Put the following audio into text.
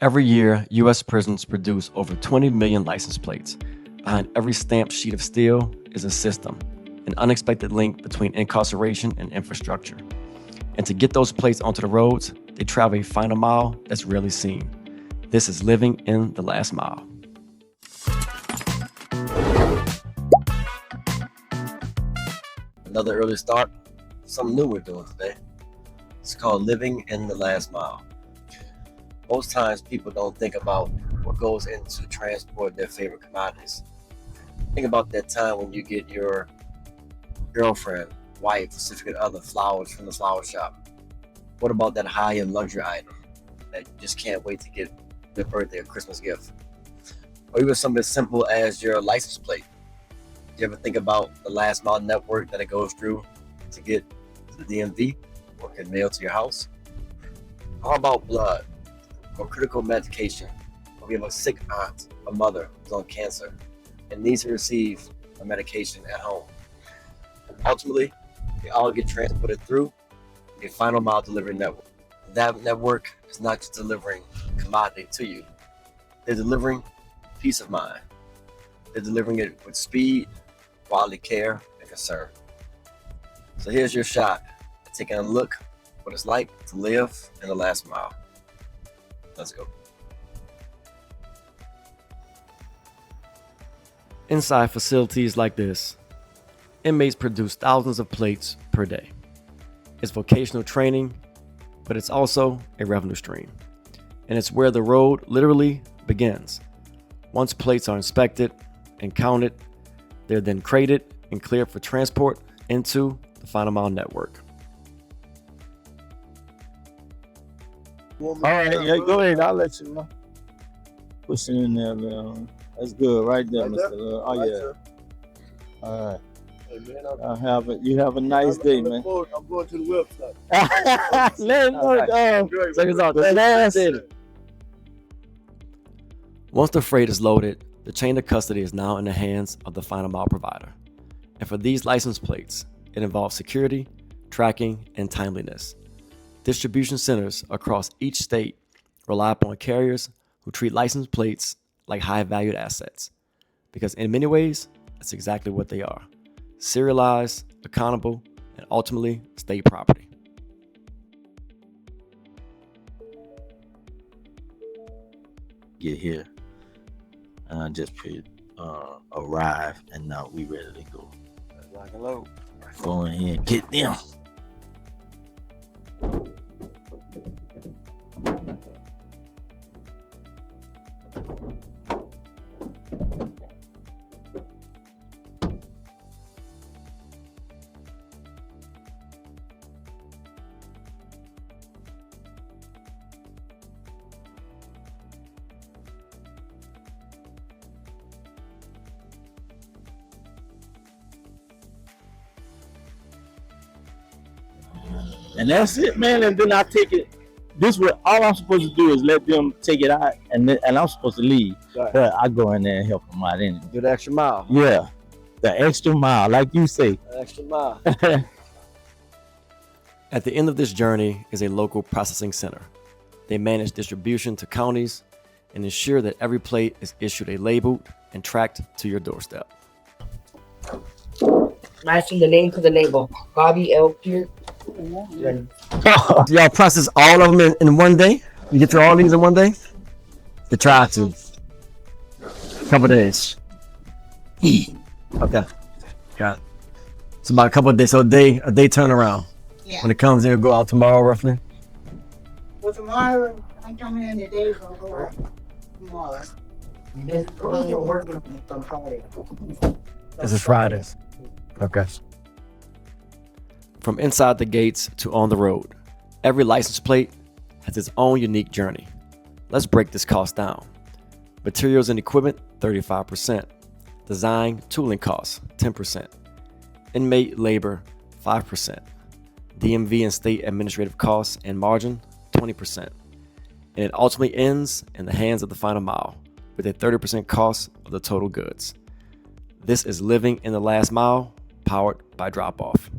Every year, U.S. prisons produce over 20 million license plates. Behind every stamped sheet of steel is a system, an unexpected link between incarceration and infrastructure. And to get those plates onto the roads, they travel a final mile that's rarely seen. This is living in the last mile. Another early start, something new we're doing today. It's called living in the last mile. Most times people don't think about what goes into transport their favorite commodities. Think about that time when you get your girlfriend, wife, significant other flowers from the flower shop. What about that high-end luxury item that you just can't wait to get their birthday or Christmas gift? Or even something as simple as your license plate. Do you ever think about the last mile network that it goes through to get to the DMV or can mail to your house? How about blood or critical medication? Or we have a sick aunt, a mother who's on cancer and needs to receive a medication at home. Ultimately, they all get transported through a final mile delivery network. That network is not just delivering commodity to you, they're delivering peace of mind. They're delivering it with speed, quality care, and concern. So here's your shot at taking a look at what it's like to live in the last mile. Let's go. Inside facilities like this, inmates produce thousands of plates per day. It's vocational training, but it's also a revenue stream. And it's where the road literally begins. Once plates are inspected and counted, they're then crated and cleared for transport into the final mile network. All right, yeah, go ahead. I'll let you know. Push it in there, man. That's good, right there, Mr. Love. Oh yeah. All right. Hey, man, You have a nice day, man. I'm going to the website. Let him know. Check us out. That's it. Once the freight is loaded, the chain of custody is now in the hands of the final mile provider. And for these license plates, it involves security, tracking, and timeliness. Distribution centers across each state rely upon carriers who treat license plates like high-valued assets. Because in many ways, that's exactly what they are. Serialized, accountable, and ultimately state property. Get here. Just arrive, and now we ready to go. Rock and load. Go in here and get them. And that's it, man. And then I take it. This what all I'm supposed to do is let them take it out, and I'm supposed to leave. Right. But I go in there and help them out anyway. Do the extra mile. Yeah, the extra mile, like you say. The extra mile. At the end of this journey is a local processing center. They manage distribution to counties and ensure that every plate is issued a labeled and tracked to your doorstep. Matching the name to the label. Bobby L. Peart. Y'all process all of them in one day? You get through all these in one day? To try to. Couple days. Okay. Got it. It's about a couple of days. So a day turnaround. Yeah. When it comes in, it'll go out tomorrow roughly. Well, tomorrow, I come in today, so I'll go out tomorrow. This is working on Friday. This is Friday. Okay. From inside the gates to on the road, every license plate has its own unique journey. Let's break this cost down. Materials and equipment, 35%. Design, tooling costs, 10%. Inmate labor, 5%. DMV and state administrative costs and margin, 20%. And it ultimately ends in the hands of the final mile with a 30% cost of the total goods. This is living in the last mile, powered by Dropoff.